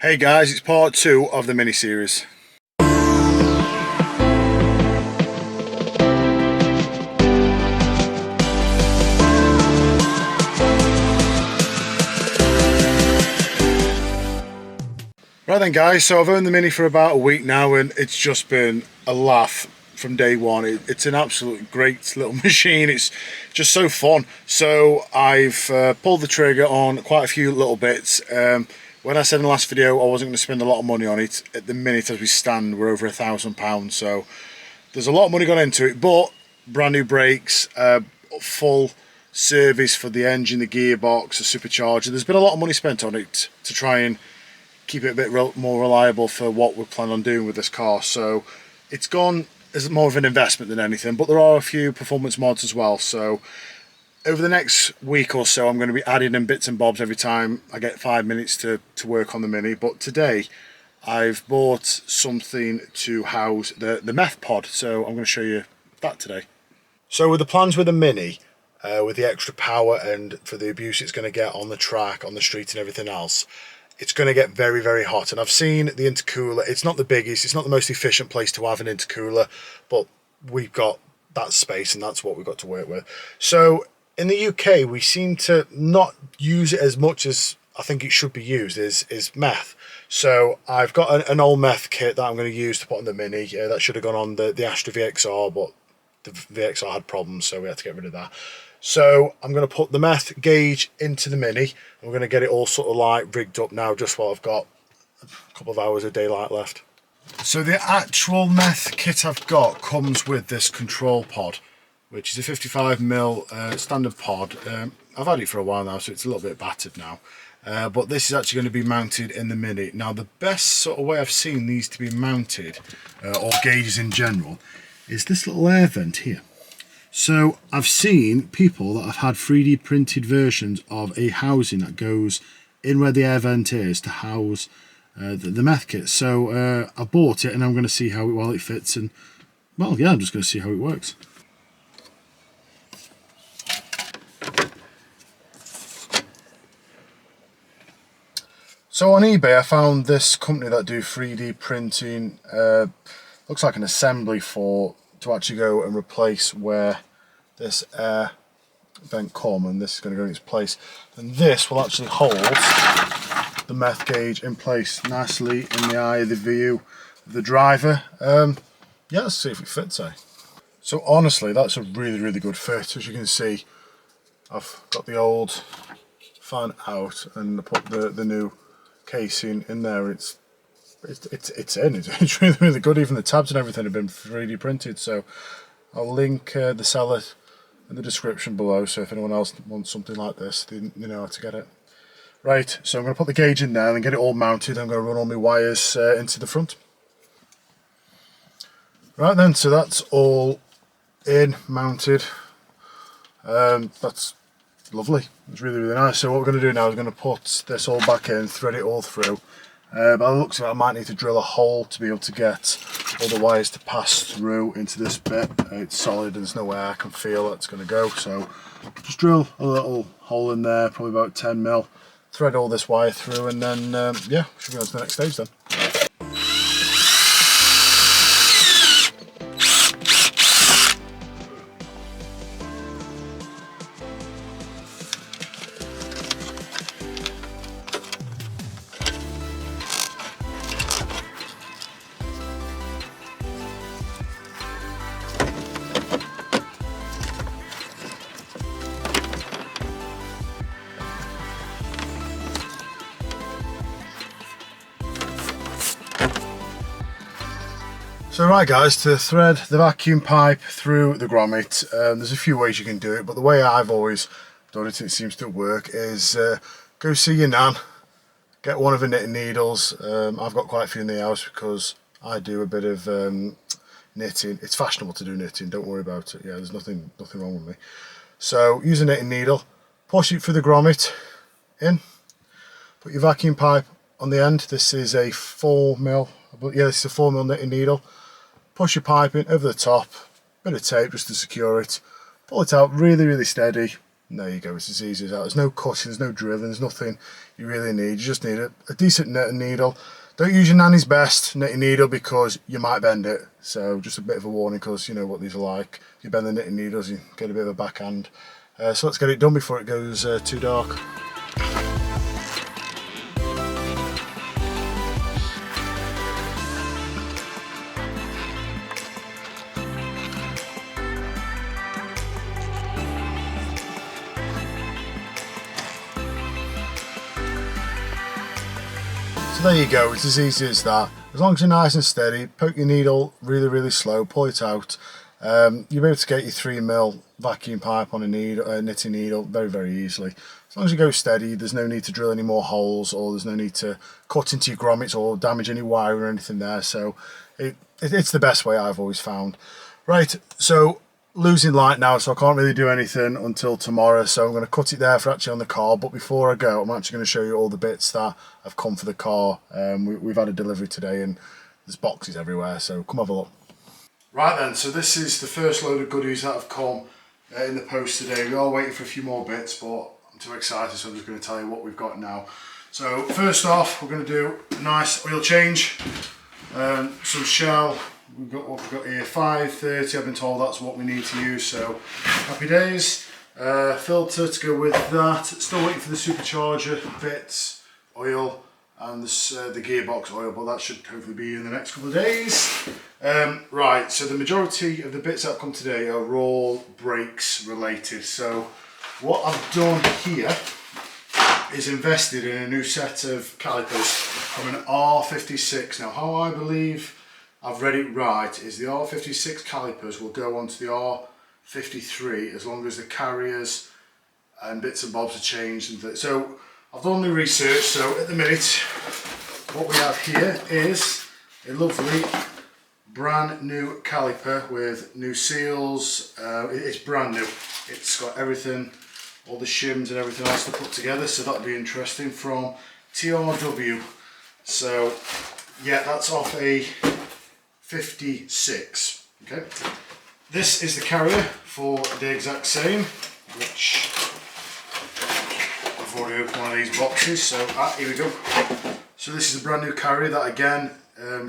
Hey guys, it's part 2 of the mini-series. Right then guys, so I've owned the Mini for about a week now and it's just been a laugh from day one. It's an absolute great little machine. It's just so fun. So I've pulled the trigger on quite a few little bits. When I said in the last video I wasn't going to spend a lot of money on it, at the minute as we stand we're over £1,000, so there's a lot of money gone into it, but brand new brakes, full service for the engine, the gearbox, the supercharger. There's been a lot of money spent on it to try and keep it a bit more reliable for what we plan on doing with this car. So it's gone as more of an investment than anything, but there are a few performance mods as well. So over the next week or so I'm going to be adding in bits and bobs every time I get 5 minutes to work on the Mini. But today I've bought something to house the meth pod, so I'm going to show you that today. So with the plans with the Mini, with the extra power and for the abuse it's going to get on the track, on the street and everything else, it's going to get very, very hot. And I've seen the intercooler. It's not the biggest, it's not the most efficient place to have an intercooler, but we've got that space and that's what we've got to work with. So in the UK, we seem to not use it as much as I think it should be used, is meth. So I've got an old meth kit that I'm going to use to put on the Mini. That should have gone on the Astra VXR, but the VXR had problems, so we had to get rid of that. So I'm going to put the meth gauge into the Mini. I'm going to get it all sort of like rigged up now, just while I've got a couple of hours of daylight left. So the actual meth kit I've got comes with this control pod, which is a 55mm standard pod. I've had it for a while now, so it's a little bit battered now. But this is actually going to be mounted in the Mini. Now the best sort of way I've seen these to be mounted, or gauges in general, is this little air vent here. So I've seen people that have had 3D printed versions of a housing that goes in where the air vent is to house the meth kit. So I bought it and I'm going to see how it fits, and well, yeah, I'm just going to see how it works. So on eBay I found this company that do 3D printing, looks like an assembly to actually go and replace where this air vent come, and this is going to go in its place, and this will actually hold the meth gauge in place nicely in the eye of the view of the driver. Yeah, let's see if it fits. So honestly, that's a really, really good fit. As you can see, I've got the old fan out and I put the new casing in there. It's really, really good. Even the tabs and everything have been 3D printed. So I'll link the seller in the description below, so if anyone else wants something like this, they know how to get it. Right, so I'm going to put the gauge in there and get it all mounted. I'm going to run all my wires into the front. Right then, so that's all in, mounted. That's lovely. It's really, really nice. So what we're going to do now is going to put this all back in, thread it all through. By the looks of it, I might need to drill a hole to be able to get all the wires to pass through into this bit. It's solid and there's no way I can feel it's going to go, so just drill a little hole in there, probably about 10mm, thread all this wire through, and then yeah, should be on to the next stage then. So right guys, to thread the vacuum pipe through the grommet, there's a few ways you can do it, but the way I've always done it, and it seems to work, is go see your nan, get one of her knitting needles. I've got quite a few in the house because I do a bit of knitting. It's fashionable to do knitting, don't worry about it. Yeah, there's nothing wrong with me. So use a knitting needle, push it through the grommet in, put your vacuum pipe on the end. This is a 4mm, yeah, this is a 4mm knitting needle. Push your pipe in over the top, bit of tape just to secure it, pull it out really, really steady, And there you go, it's as easy as that. There's no cutting, there's no drilling, there's nothing you really need. You just need a decent knitting needle. Don't use your nanny's best knitting needle because you might bend it. So just a bit of a warning, because you know what these are like. If you bend the knitting needles, you get a bit of a backhand. So let's get it done before it goes too dark. So there you go, it's as easy as that. As long as you're nice and steady, poke your needle really slow, pull it out. You'll be able to get your 3mm vacuum pipe on a knitting needle very easily. As long as you go steady, there's no need to drill any more holes, or there's no need to cut into your grommets or damage any wire or anything there. So it's the best way I've always found. Right, so losing light now, so I can't really do anything until tomorrow, so I'm going to cut it there for actually on the car. But before I go, I'm actually going to show you all the bits that have come for the car. We've had a delivery today and there's boxes everywhere, so come have a look. Right then, so this is the first load of goodies that have come in the post today. We are waiting for a few more bits, but I'm too excited, so I'm just going to tell you what we've got now. So first off, we're going to do a nice oil change, some Shell. We've got what we've got here, 530. I've been told that's what we need to use, so happy days. Filter to go with that. Still waiting for the supercharger bits, oil, and the gearbox oil, but that should hopefully be in the next couple of days. Right, so the majority of the bits that have come today are all brakes related. So what I've done here is invested in a new set of calipers from an R56. Now, how I believe I've read it right is the R56 calipers will go onto the R53 as long as the carriers and bits and bobs are changed. So I've done the research, so at the minute what we have here is a lovely brand new caliper with new seals. It's brand new, it's got everything, all the shims and everything else to put together, so that'll be interesting, from TRW. So yeah, that's off a 56. Okay, this is the carrier for the exact same, which I've already opened one of these boxes, so here we go. So this is a brand new carrier that again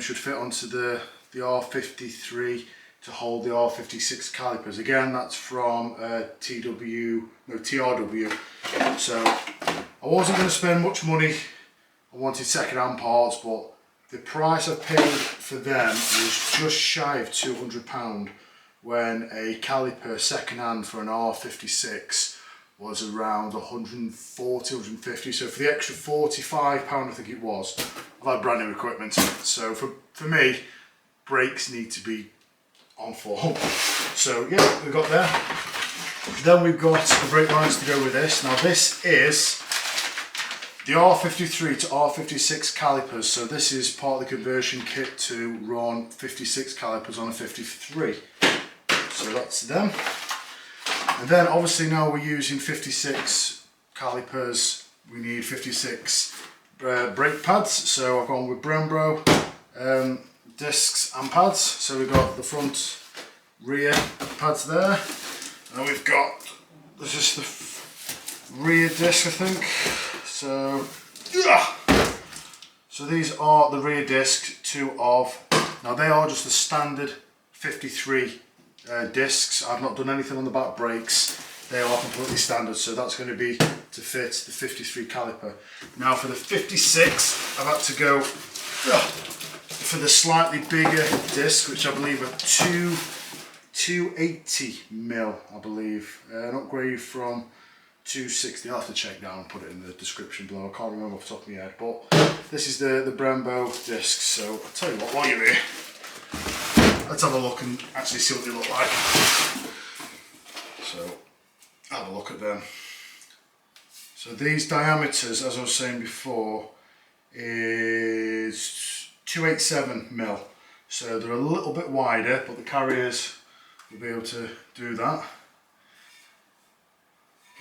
should fit onto the R53 to hold the R56 calipers. Again, that's from TRW. So I wasn't going to spend much money. I wanted second-hand parts, but the price I paid for them was just shy of £200, when a caliper second-hand for an R56 was around 140, 150. So for the extra £45, I think it was, I've had brand new equipment. So for me, brakes need to be on form. So yeah, we've got there. Then we've got the brake lines to go with this. Now this is the R53 to R56 calipers. So this is part of the conversion kit to run 56 calipers on a 53. So that's them. And then obviously now we're using 56 calipers, we need 56 brake pads. So I've gone with Brembo discs and pads. So we've got the front, rear pads there. And we've got, this is the rear disc, I think. So these are the rear discs, now they are just the standard 53 discs. I've not done anything on the back brakes. They are completely standard, so that's going to be to fit the 53 caliper. Now for the 56, I've had to go for the slightly bigger disc, which I believe are 280mm, I believe. An upgrade from 260. I'll have to check down and put it in the description below. I can't remember off the top of my head, but this is the Brembo discs. So I'll tell you what, while you're here, let's have a look and actually see what they look like. So have a look at them. So these diameters, as I was saying before, is 287mm. So they're a little bit wider, but the carriers will be able to do that.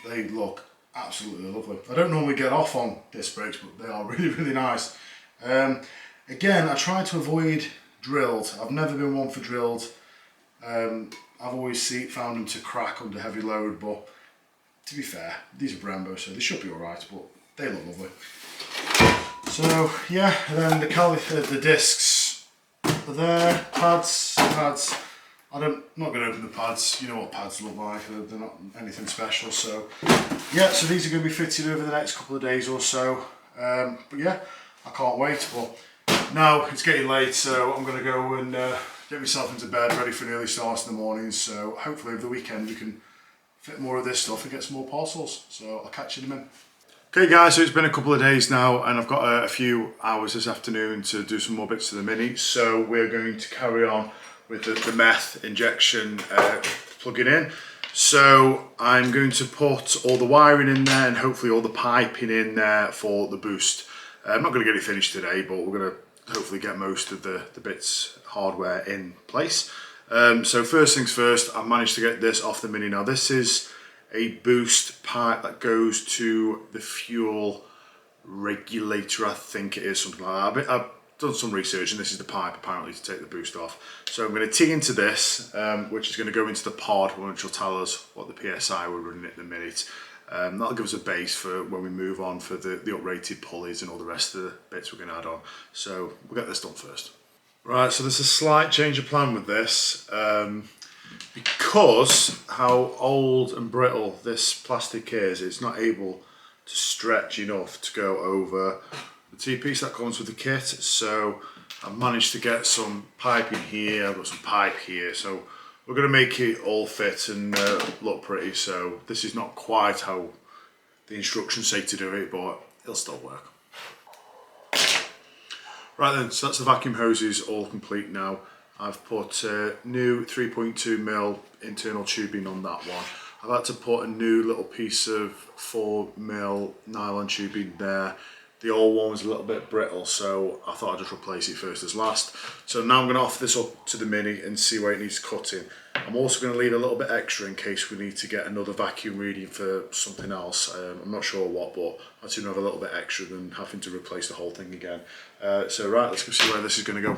They look absolutely lovely. I don't normally get off on disc brakes, but they are really nice. Again, I try to avoid drilled. I've never been one for drilled. I've always found them to crack under heavy load, but to be fair, these are Brembo, so they should be alright, but they look lovely. So yeah, and then the discs are there, pads. I'm not going to open the pads, you know what pads look like, they're not anything special. So yeah, so these are going to be fitted over the next couple of days or so. But yeah, I can't wait. But now it's getting late, so I'm going to go and get myself into bed, ready for an early start in the morning. So hopefully over the weekend we can fit more of this stuff and get some more parcels. So I'll catch you in a minute. Okay guys, so it's been a couple of days now and I've got a few hours this afternoon to do some more bits to the Mini. So we're going to carry on with the meth injection plugging in. So I'm going to put all the wiring in there and hopefully all the piping in there for the boost. I'm not going to get it finished today, but we're going to hopefully get most of the bits hardware in place. So first things first, I managed to get this off the Mini. Now this is a boost pipe that goes to the fuel regulator, I think it is, something like that. I've done some research and this is the pipe apparently to take the boost off. So I'm going to tee into this, which is going to go into the pod, which will tell us what the PSI we're running at the minute. That'll give us a base for when we move on for the uprated pulleys and all the rest of the bits we're going to add on. So we'll get this done first. Right, so there's a slight change of plan with this. Because how old and brittle this plastic is, it's not able to stretch enough to go over the T-piece that comes with the kit. So I've managed to get some piping here, I've got some pipe here, so we're going to make it all fit and look pretty. So this is not quite how the instructions say to do it, but it'll still work. Right then, so that's the vacuum hoses all complete now. I've put new 3.2mm internal tubing on that one. I've had to put a new little piece of 4mm nylon tubing there. The old one was a little bit brittle, so I thought I'd just replace it first as last. So now I'm going to offer this up to the Mini and see where it needs cutting. I'm also going to leave a little bit extra in case we need to get another vacuum reading for something else. I'm not sure what, but I'd sooner have a little bit extra than having to replace the whole thing again. So right, let's go see where this is going to go.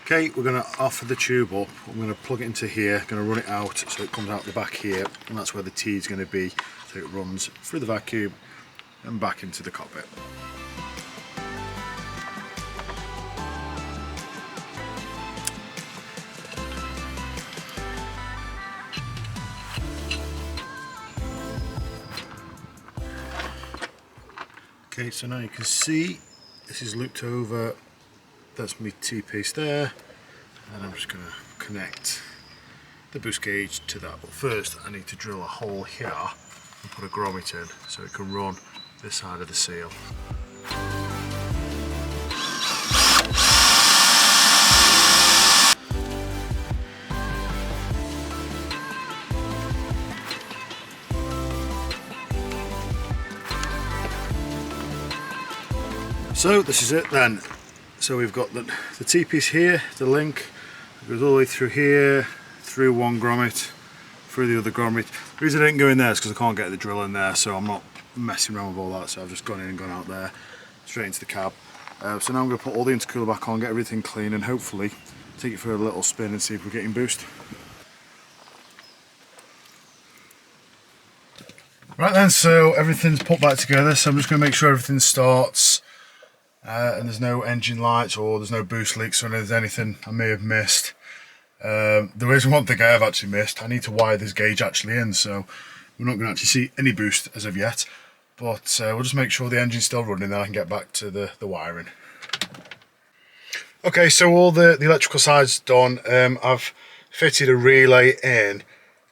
Okay, we're going to offer the tube up. I'm going to plug it into here, going to run it out so it comes out the back here, and that's where the T is going to be. So it runs through the vacuum and back into the cockpit. Okay, so now you can see this is looped over. That's my T-piece there, and I'm just going to connect the boost gauge to that. But first I need to drill a hole here and put a grommet in so it can run this side of the seal. So this is it then. So we've got the T-piece here, the link, it goes all the way through here, through one grommet, through the other grommet. The reason I didn't go in there is because I can't get the drill in there, so I'm not messing around with all that, so I've just gone in and gone out there, straight into the cab. So now I'm going to put all the intercooler back on, get everything clean, and hopefully take it for a little spin and see if we're getting boost. Right then, so everything's put back together, so I'm just going to make sure everything starts. And there's no engine lights or there's no boost leaks or there's anything I may have missed. There is one thing I have actually missed. I need to wire this gauge actually in, so we're not going to actually see any boost as of yet. But we'll just make sure the engine's still running, then I can get back to the wiring. Okay, so all the electrical side's done. I've fitted a relay in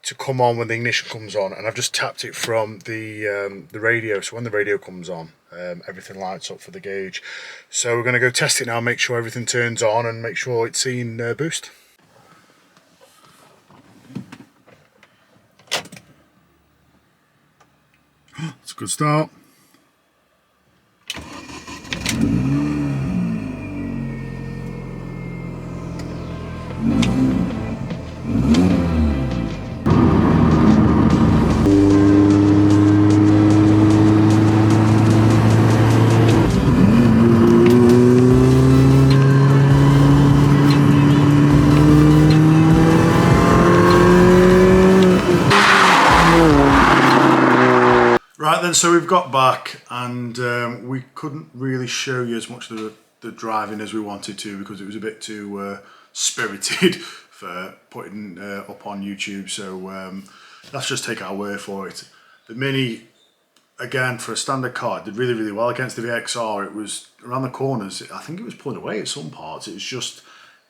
to come on when the ignition comes on, and I've just tapped it from the radio, so when the radio comes on, everything lights up for the gauge. So we're going to go test it now, make sure everything turns on and make sure it's seen boost. It's a good start. then, so we've got back, and we couldn't really show you as much of the driving as we wanted to because it was a bit too spirited for putting up on YouTube, so let's just take our word for it. The Mini, again, for a standard car, did really, really well against the VXR. It was around the corners, I think it was pulling away at some parts. It was just,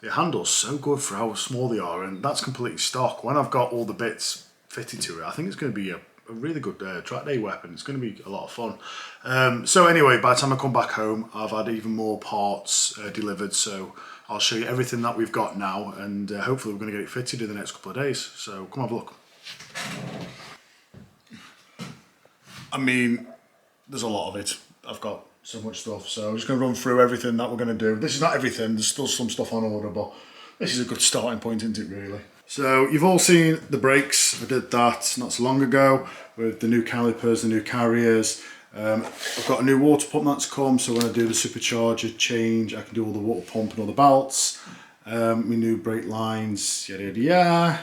the handle's so good for how small they are, and that's completely stock. When I've got all the bits fitted to it, I think it's going to be a really good track day weapon. It's going to be a lot of fun. So anyway, by the time I come back home, I've had even more parts delivered, so I'll show you everything that we've got now, and hopefully we're going to get it fitted in the next couple of days. So come have a look. I mean, there's a lot of it. I've got so much stuff, so I'm just going to run through everything that we're going to do. This is not everything, there's still some stuff on order, but this is a good starting point, isn't it, really? So you've all seen the brakes. I did that not so long ago with the new calipers, the new carriers. I've got a new water pump that's come, so when I do the supercharger change, I can do all the water pump and all the belts. My new brake lines, yada yada yada.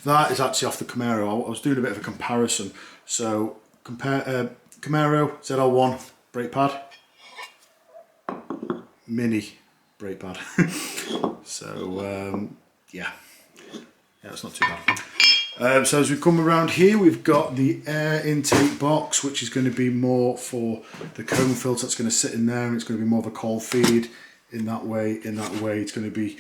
That is actually off the Camaro. I was doing a bit of a comparison. So Camaro ZL1 brake pad, Mini brake pad. So yeah, it's not too bad. So as we come around here, we've got the air intake box, which is going to be more for the cone filter that's going to sit in there, and it's going to be more of a cold feed in that way. It's going to be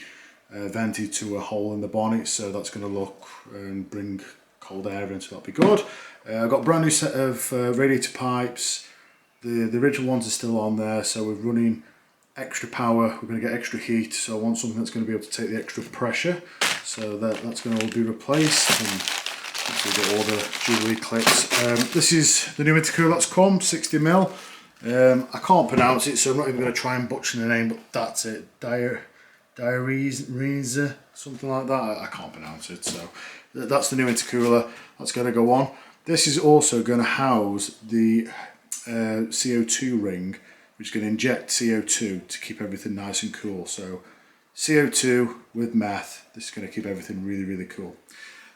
vented to a hole in the bonnet, so that's going to look and bring cold air in, so that'll be good. I've got a brand new set of radiator pipes. The original ones are still on there, so we're running extra power, we're going to get extra heat, so I want something that's going to be able to take the extra pressure, so that's going to all be replaced, and we've got all the Jubilee clips. This is the new intercooler that's come, 60mm. I can't pronounce it, so I'm not even going to try and butcher the name, but that's it. Diarese, something like that. I can't pronounce it, so that's the new intercooler that's going to go on. This is also going to house the CO2 ring, which is going to inject CO2 to keep everything nice and cool. So CO2 with meth, this is going to keep everything really, really cool.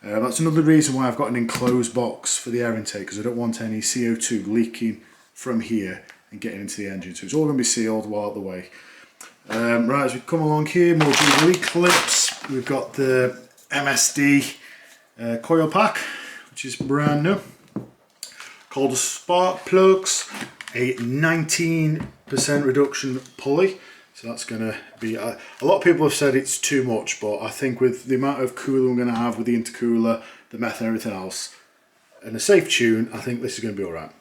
That's another reason why I've got an enclosed box for the air intake, because I don't want any CO2 leaking from here and getting into the engine. So it's all going to be sealed while out the way. Right, as we come along here, more Jubilee clips. We've got the MSD coil pack, which is brand new, called the spark plugs, a 19% reduction pulley. So that's going to be, a lot of people have said it's too much, but I think with the amount of cooler we're going to have with the intercooler, the meth and everything else, and a safe tune, I think this is going to be alright.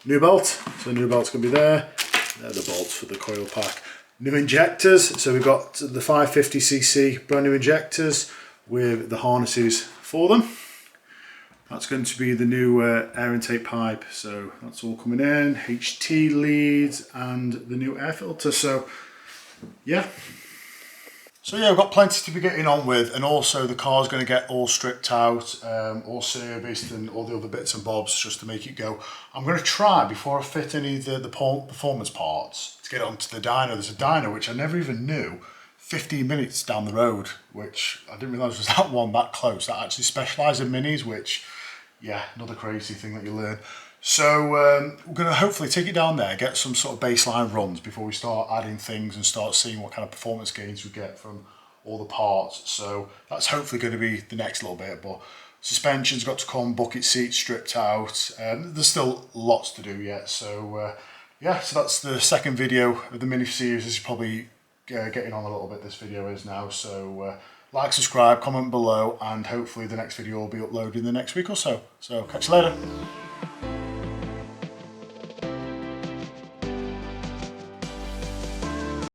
New belt, so the new belt's going to be there. They're the bolts for the coil pack. New injectors, so we've got the 550cc brand new injectors with the harnesses for them. That's going to be the new air intake pipe, so that's all coming in. HT leads and the new air filter, so yeah. So yeah, we've got plenty to be getting on with, and also the car's going to get all stripped out, all serviced and all the other bits and bobs just to make it go. I'm going to try, before I fit any of the performance parts, to get it onto the dyno. There's a dyno which I never even knew, 15 minutes down the road, which I didn't realise was that one that close, that actually specialises in minis, which, yeah, another crazy thing that you learn. So we're going to hopefully take it down there, get some sort of baseline runs before we start adding things and start seeing what kind of performance gains we get from all the parts. So that's hopefully going to be the next little bit, but suspension's got to come, bucket seats stripped out, there's still lots to do yet. So yeah, so that's the second video of the mini series. This is probably getting on a little bit, this video is now. So like, subscribe, comment below, and hopefully the next video will be uploaded in the next week or so. So catch you later.